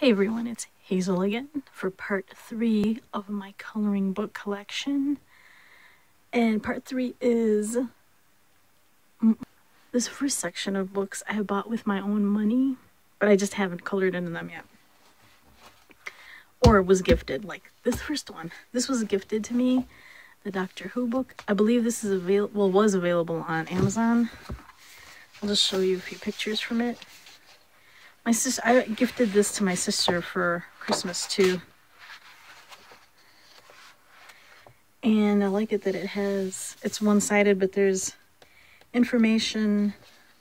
Hey everyone, it's Hazel again for part 3 of my coloring book collection. And part 3 is this first section of books I bought with my own money, but I just haven't colored into them yet. Or was gifted, like this first one. This was gifted to me, the Doctor Who book. I believe this is was available on Amazon. I'll just show you a few pictures from it. My sister, I gifted this to my sister for Christmas too. And I like it that it's one-sided, but there's information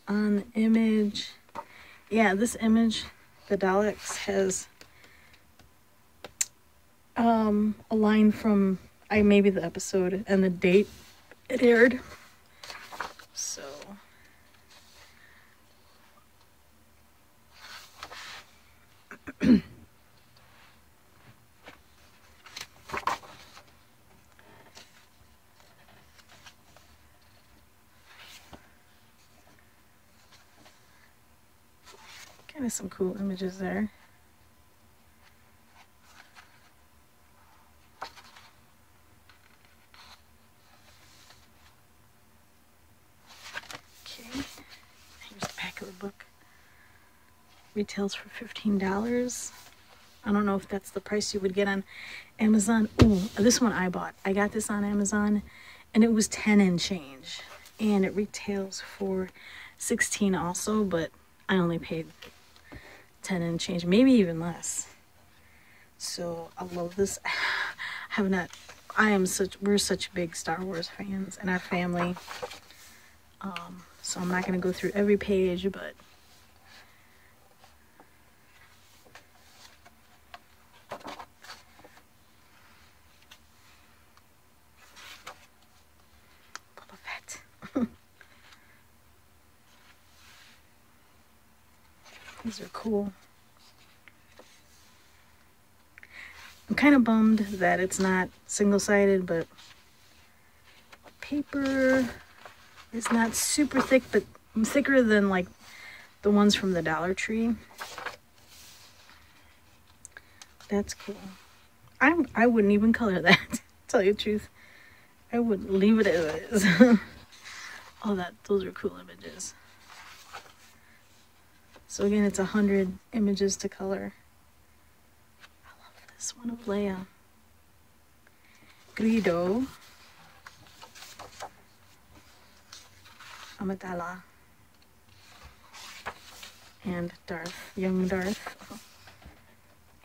on the image. Yeah, this image, the Daleks, has a line from maybe the episode and the date it aired. So kind of some cool images there. Okay, here's the back of the book. Retails for $15. I don't know if that's the price you would get on Amazon. Oh, this one I bought. I got this on Amazon and it was 10 and change. And it retails for 16 also, but I only paid 10 and change, maybe even less. So I love this. We're such big Star Wars fans in our family. So I'm not going to go through every page, but these are cool. I'm kind of bummed that it's not single-sided, but paper is not super thick, but thicker than like the ones from the Dollar Tree. That's cool. I wouldn't even color that, to tell you the truth. I would leave it as it is. Oh, those are cool images. So again, it's 100 images to color. I love this one of Leia. Greedo. Amidala. And Darth, young Darth.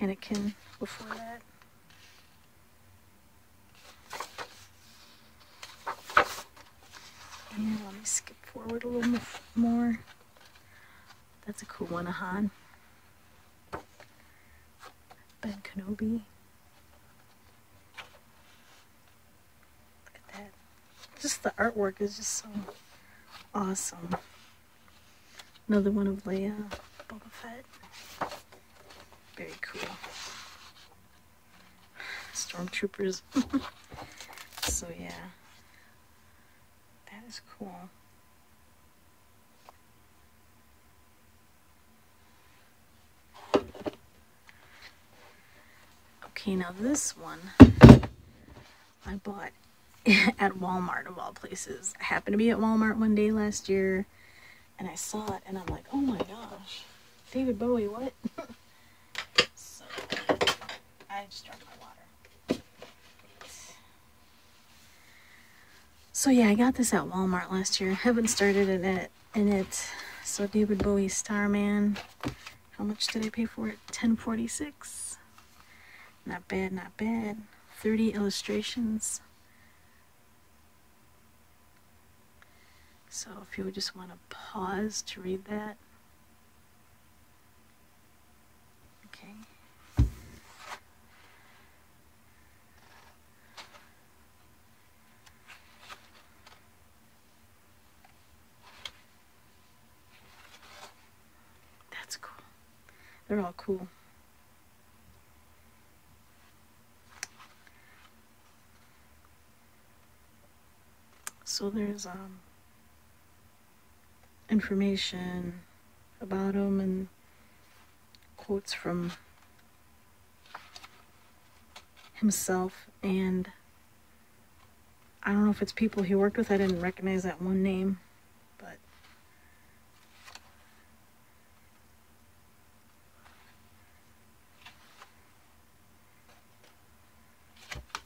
Anakin before that. And let me skip forward a little more. That's a cool one, Han. Ben Kenobi. Look at that. Just the artwork is just so awesome. Another one of Leia, Boba Fett. Very cool. Stormtroopers. So yeah, that is cool. Okay, now this one I bought at Walmart of all places. I happened to be at Walmart one day last year and I saw it and I'm like, oh my gosh, David Bowie, what? So I just drank my water. So yeah, I got this at Walmart last year. Haven't started in it. So David Bowie Starman. How much did I pay for it? $10.46. Not bad, not bad. 30 illustrations. So if you would just want to pause to read that. Okay. That's cool. They're all cool. So there's information about them and quotes from himself, and I don't know if it's people he worked with. I didn't recognize that one name, but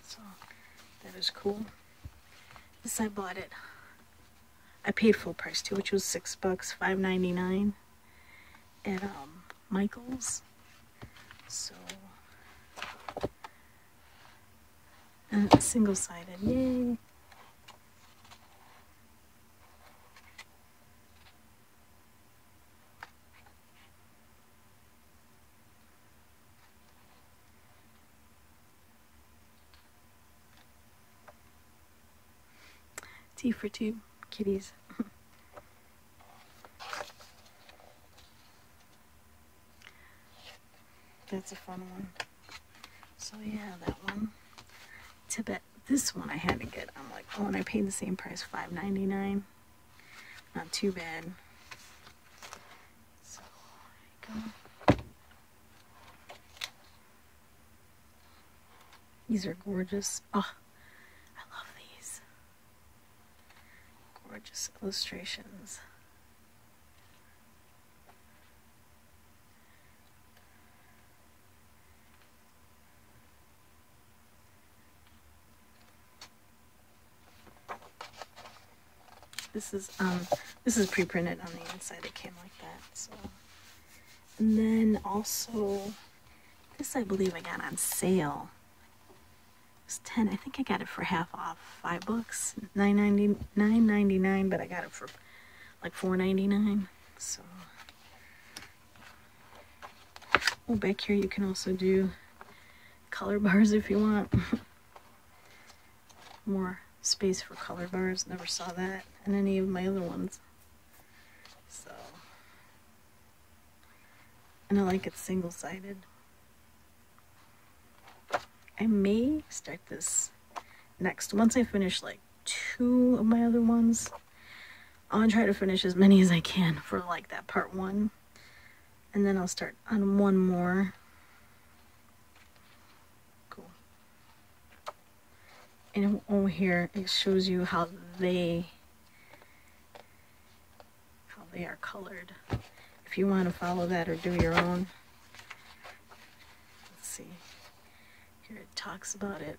so that is cool. This I bought it. I paid full price too, which was $6, $5.99 at Michael's. So, and it's single-sided. Yay! Tea for two kitties. That's a fun one. So yeah, that one. Tibet. This one I had to get. I'm like, oh, and I paid the same price, $5.99. Not too bad. So there you go. These are gorgeous. Oh, I love these. Gorgeous illustrations. This is pre-printed on the inside. It came like that. So, and then also this I believe I got on sale. It was 10. I think I got it for half off. $5, $9.99, but I got it for like $4.99. So, oh, back here you can also do color bars if you want. More space for color bars. Never saw that in any of my other ones. So, and I like it single-sided. I may start this next. Once I finish like 2 of my other ones, I'll try to finish as many as I can for like that part 1. And then I'll start on one more. Cool. And over here it shows you how they are colored. If you want to follow that or do your own. Let's see. Here it talks about it.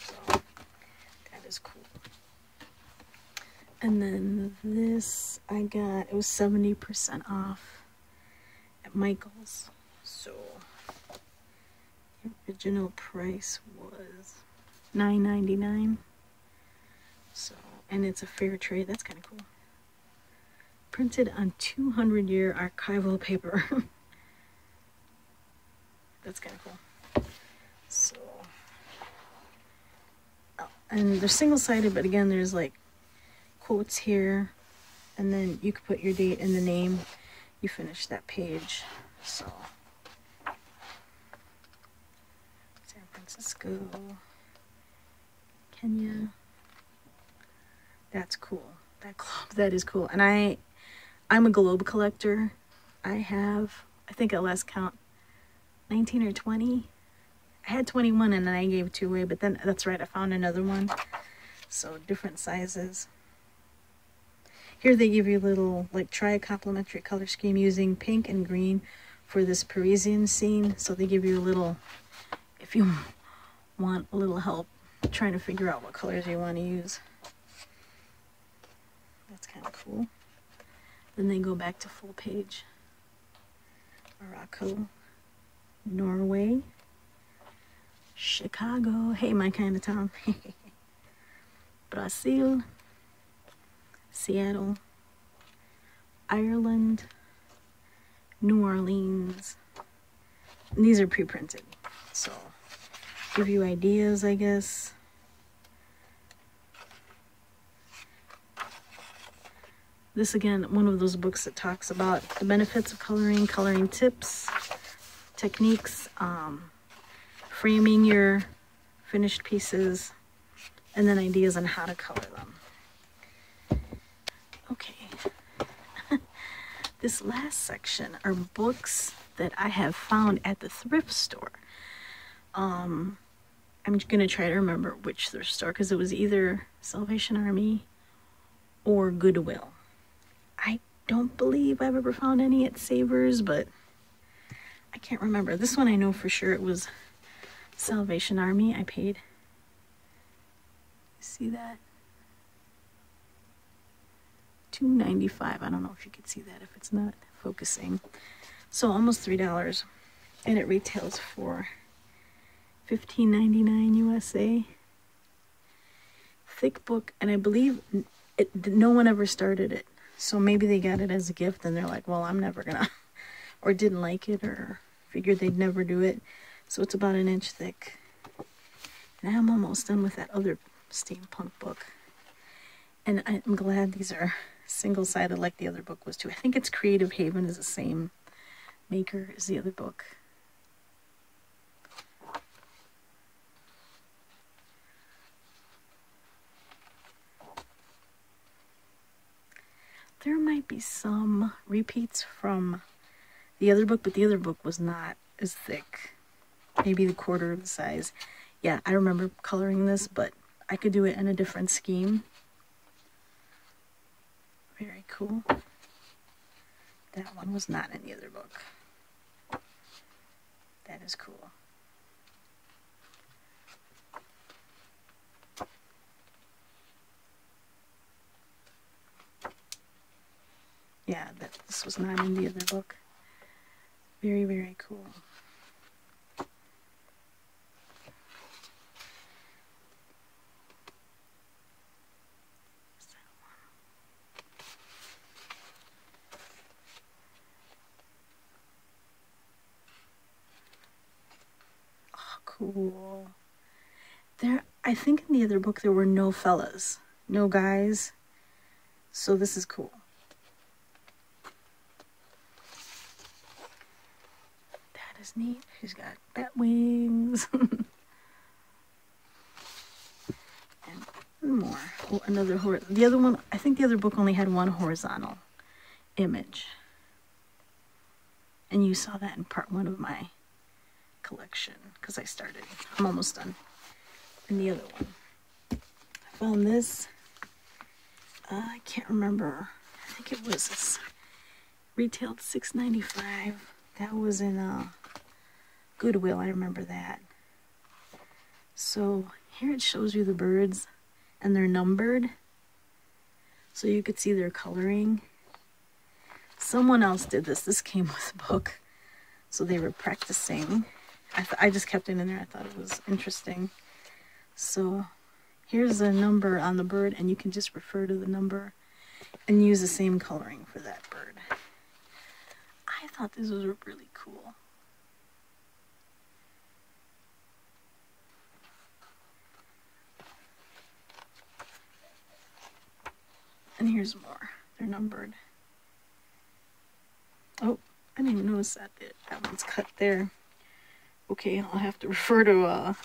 So that is cool. And then this I got, it was 70% off at Michael's. So the original price was $9.99. So, and it's a fair trade. That's kind of cool. Printed on 200-year archival paper. That's kind of cool. So, oh, and they're single-sided, but again, there's like quotes here, and then you could put your date and the name you finish that page. So, San Francisco, Kenya. That's cool. That globe, that is cool. And I'm a globe collector. I have, I think at last count, 19 or 20. I had 21 and then I gave 2 away, but then that's right, I found another one. So different sizes. Here they give you a little, like, try a complementary color scheme using pink and green for this Parisian scene. So they give you a little, if you want a little help trying to figure out what colors you want to use. That's kind of cool. Then they go back to full page. Morocco, Norway, Chicago, hey, my kind of town. Brazil, Seattle, Ireland, New Orleans. And these are pre-printed, so give you ideas, I guess. This, again, one of those books that talks about the benefits of coloring, coloring tips, techniques, framing your finished pieces, and then ideas on how to color them. Okay. This last section are books that I have found at the thrift store. I'm gonna try to remember which thrift store, because it was either Salvation Army or Goodwill. I don't believe I've ever found any at Savers, but I can't remember. This one I know for sure it was Salvation Army. I paid, see that? $2.95. I don't know if you could see that if it's not focusing. So almost $3, and it retails for $15.99 USA. Thick book, and I believe no one ever started it. So maybe they got it as a gift and they're like, well, I'm never gonna, or didn't like it, or figured they'd never do it. So it's about 1 inch thick. And I'm almost done with that other steampunk book. And I'm glad these are single-sided like the other book was too. I think it's Creative Haven is the same maker as the other book. There might be some repeats from the other book, but the other book was not as thick. Maybe the quarter of the size. Yeah, I remember coloring this, but I could do it in a different scheme. Very cool. That one was not in the other book. That is cool. Yeah, this was not in the other book. Very, very cool. Oh, cool. I think in the other book there were no fellas, no guys. So this is cool. That is neat. She's got bat wings. And more. Oh, another the other one, I think the other book only had one horizontal image. And you saw that in part 1 of my collection, because I'm almost done in the other one. I found this. I can't remember. I think it was retailed $6.95. That was in Goodwill. I remember that. So here it shows you the birds, and they're numbered, so you could see their coloring. Someone else did this. This came with a book, so they were practicing. I just kept it in there. I thought it was interesting. So here's a number on the bird, and you can just refer to the number and use the same coloring for that bird. I thought this was really cool. And here's more. They're numbered. Oh, I didn't even notice that. That one's cut there. Okay, I'll have to refer to,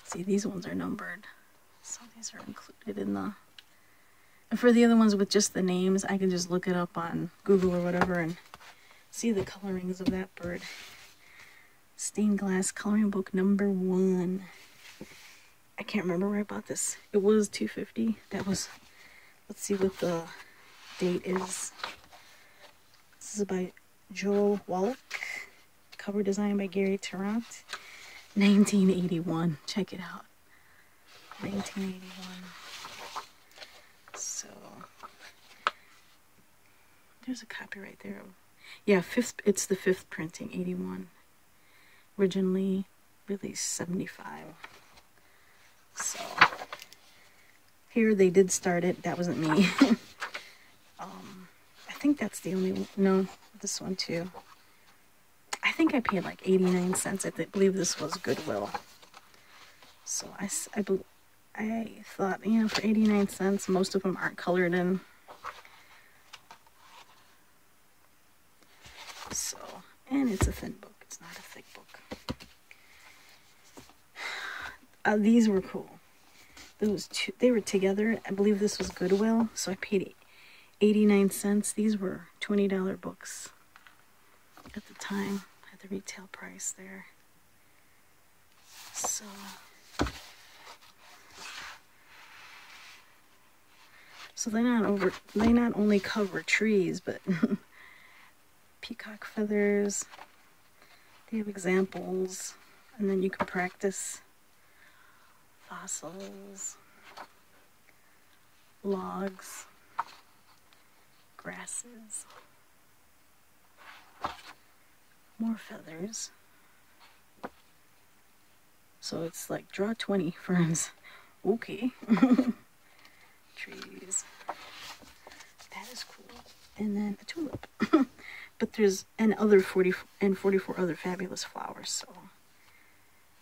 see, these ones are numbered. So these are included in the, and for the other ones with just the names, I can just look it up on Google or whatever and see the colorings of that bird. Stained glass coloring book number 1. I can't remember where I bought this. It was $2.50. That was, let's see what the date is. This is by Joel Wallach. Cover design by Gary Tarrant. 1981. Check it out. 1981. So there's a copyright there. Yeah, it's the 5th printing, 81. Originally released 75. So here they did start it. That wasn't me. I think that's the only one. No, this one too. I think I paid like 89 cents. I believe this was Goodwill. So I thought, you know, for 89 cents, most of them aren't colored in. So, and it's a thin book. It's not a thick book. These were cool. Those two, they were together. I believe this was Goodwill. So I paid 89 cents. These were $20 books at the time, at the retail price there. So they not only cover trees, but peacock feathers. They have examples, and then you can practice fossils, logs, grasses, more feathers. So it's like draw 20 ferns. Okay. Trees. That is cool. And then a tulip. But there's other 44 other fabulous flowers. So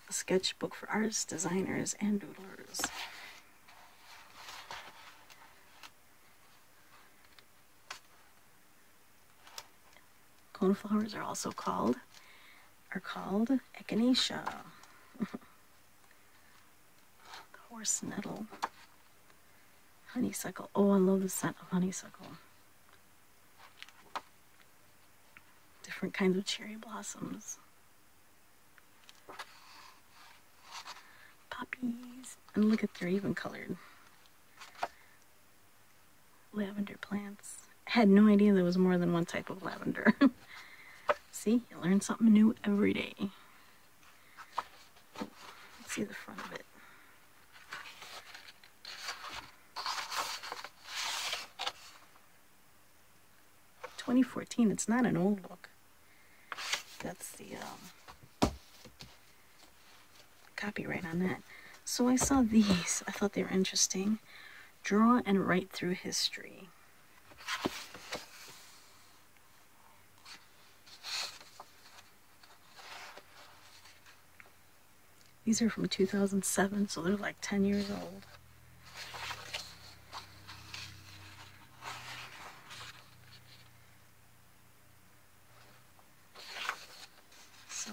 a sketchbook for artists, designers, and doodlers. Coneflowers are also called echinacea. Horse nettle. Honeysuckle. Oh, I love the scent of honeysuckle. Different kinds of cherry blossoms. Poppies. And look at, they're even colored. Lavender plants. I had no idea there was more than one type of lavender. See, you learn something new every day. Let's see the front of it. $2014. It's not an old book. That's the copyright on that. So I saw these. I thought they were interesting. Draw and write through history. These are from 2007, so they're like 10 years old. So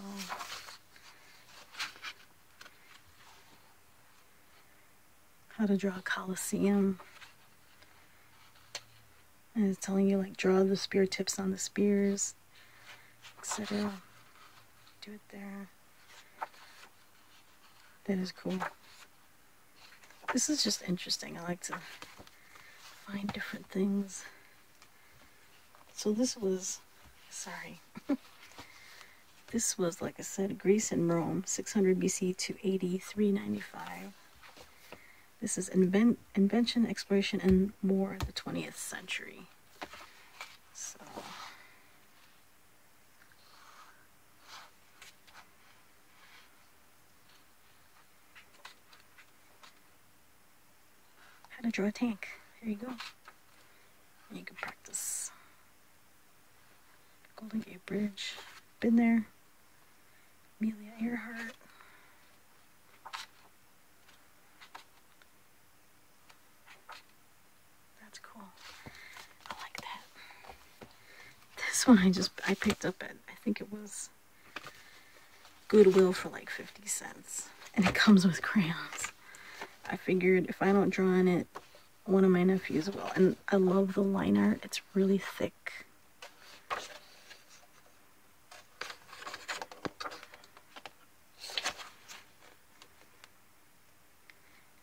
how to draw a Colosseum. And it's telling you, like, draw the spear tips on the spears, etc. Do it there. That is cool. This is just interesting. I like to find different things. So this was, this was, like I said, Greece and Rome, 600 BC to 395. This is invention, exploration, and more the 20th century. So how to draw a tank. Here you go. And you can practice. Golden Gate Bridge. Been there. Amelia Earhart. That's cool. I like that. This one I picked up at, I think it was Goodwill for like 50 cents. And it comes with crayons. I figured if I don't draw on it, one of my nephews will. And I love the line art. It's really thick.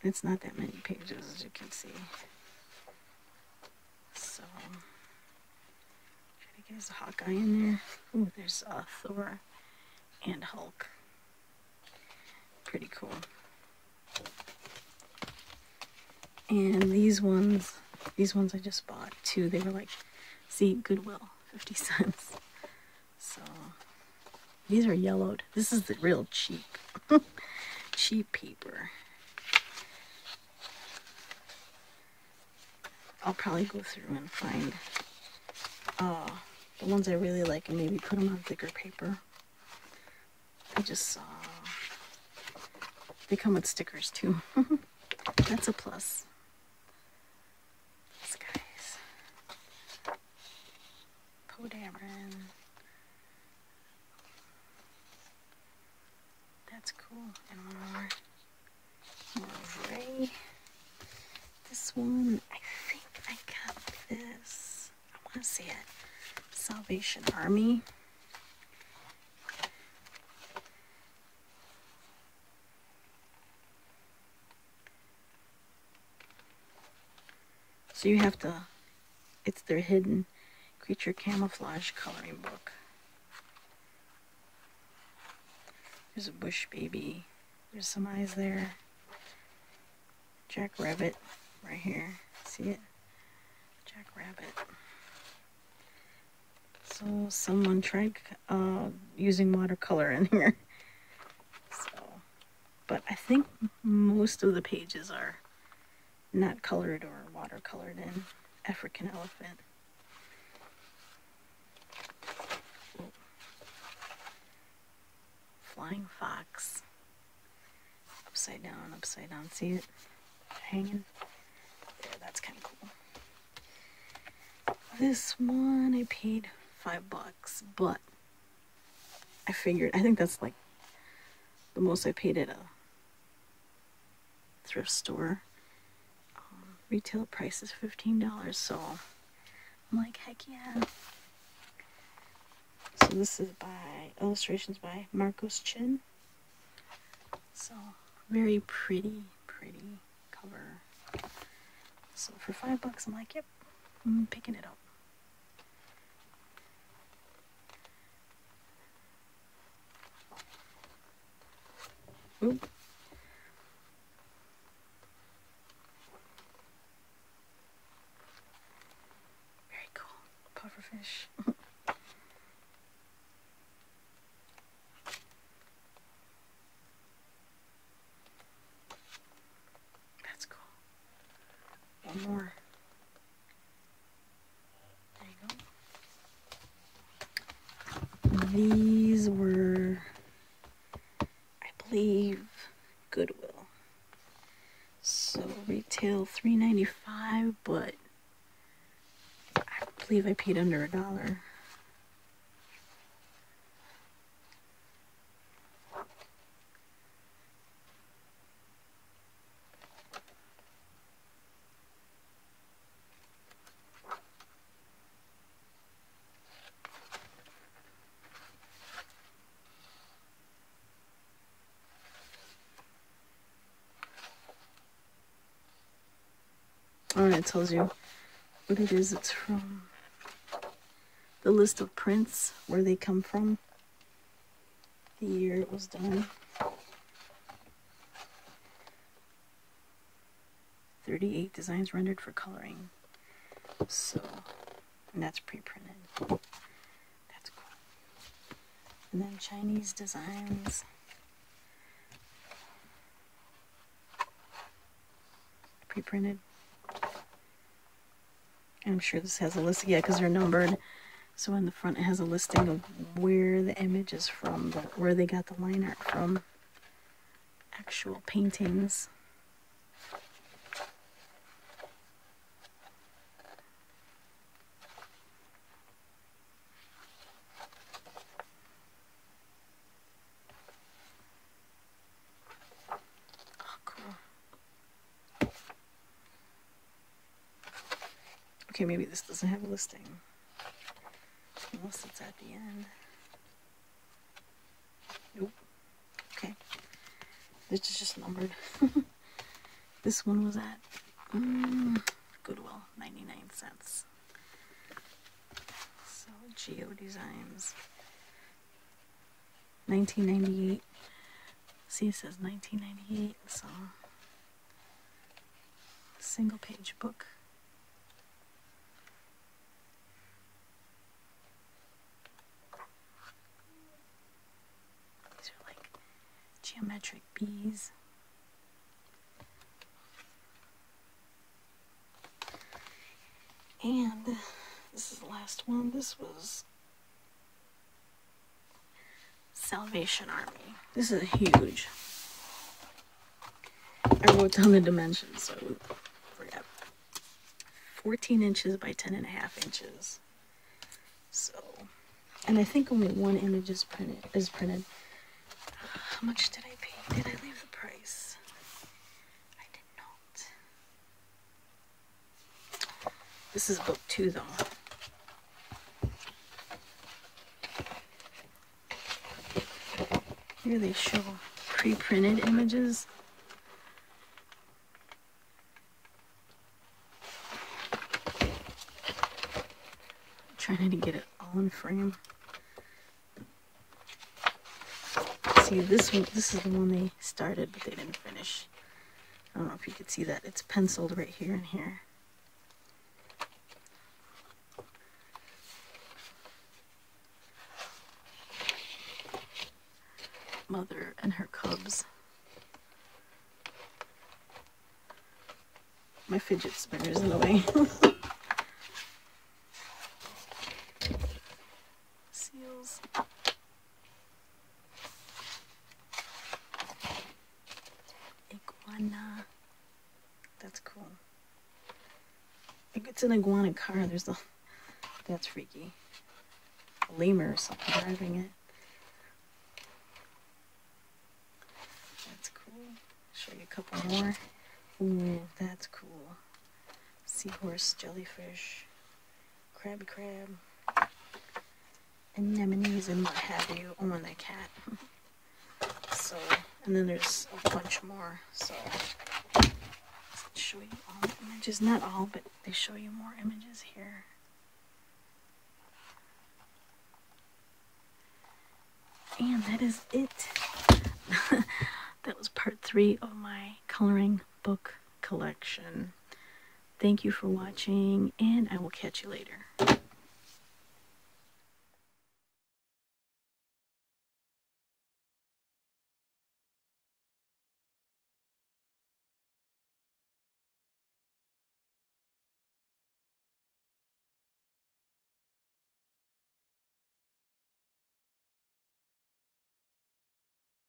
It's not that many pages, as you can see. So, try to get a Hawkeye in there. Ooh, there's Thor and Hulk. Pretty cool. And these ones I just bought too. They were like, see, Goodwill, 50 cents. So, these are yellowed. This is the real cheap, cheap paper. I'll probably go through and find the ones I really like and maybe put them on thicker paper. I just saw they come with stickers too. That's a plus. These guys. Podameron. That's cool. And one more gray. This one, I think I got this. Let's see it. Salvation Army. So you have to, it's their hidden creature camouflage coloring book. There's a bush baby. There's some eyes there. Jack Rabbit right here. See it? Jack Rabbit. So someone tried using watercolor in here. So, but I think most of the pages are not colored or watercolored in. African elephant. Ooh. Flying fox. Upside down, upside down. See it? Hanging. There, that's kind of cool. This one I paid $5, but I figured, I think that's like the most I paid at a thrift store. Retail price is $15, so I'm like, heck yeah. So this is by, illustrations by Marcos Chin. So very pretty cover. So for $5, I'm like, yep, I'm picking it up. Oop. Very cool. Pufferfish. That's cool. One more. There you go. These were, I believe, Goodwill. So retail $3.95, but I believe I paid under $1. Oh, and it tells you what it is. It's from the list of prints, where they come from, the year it was done. 38 designs rendered for coloring. So, and that's pre-printed. That's cool. And then Chinese designs. Pre-printed. I'm sure this has a list, yeah, because they're numbered. So in the front it has a listing of where the image is from, where they got the line art from. Actual paintings. Oh, cool. Okay, maybe this doesn't have a listing. Unless it's at the end. Nope. Okay. This is just numbered. This one was at Goodwill, 99 cents. So, Geo Designs. 1998. See, it says 1998, so single page book. These are like geometric bees. And this is the last one. This was Salvation Army. This is huge. I wrote down the dimensions, so I forgot. 14 inches by 10.5 inches. So, and I think only one image is printed. How much did I pay? Did I leave the price? I did not. This is book 2 though. Here they show pre-printed images. Trying to get it all in frame. See, this is the one they started, but they didn't finish. I don't know if you could see that. It's penciled right here and here. Mother and her cubs. My fidget spinner's in the way. Seals. Iguana. That's cool. It's an iguana car. There's a... That's freaky. A lemur or something driving it. That's cool. Show you a couple more. Ooh, that's cool. Seahorse, jellyfish, crabby crab, anemones, and what have you. Oh, and that cat. So, and then there's a bunch more. So, let's show you all the images. Not all, but they show you more images here. And that is it. That was part 3 of my coloring book collection. Thank you for watching, and I will catch you later.